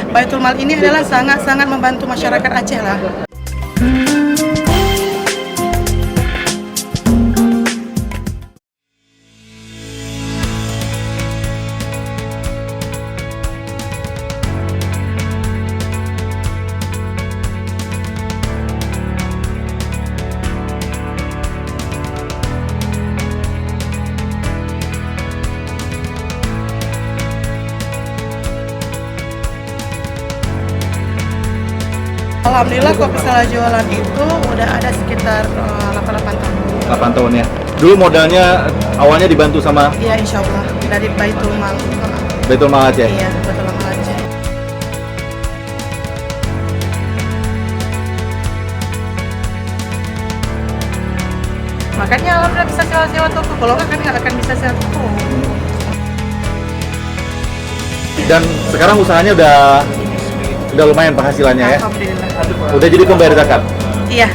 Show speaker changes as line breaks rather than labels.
Baitul Mal ini adalah sangat-sangat membantu masyarakat Aceh lah. Alhamdulillah kok misalnya jualan itu udah ada sekitar 8 tahun.
8 tahun ya. Dulu modalnya awalnya dibantu sama
Iya, insya Allah dari Baitul Mal.
Baitul Mal Aceh.
Iya, Baitul Mal Aceh. Makanya alhamdulillah bisa sewa toko. Kalau nggak kan nggak akan bisa sewa toko.
Dan sekarang usahanya udah lumayan penghasilannya ya.
Alhamdulillah.
Udah jadi pembayar zakat.
Iya.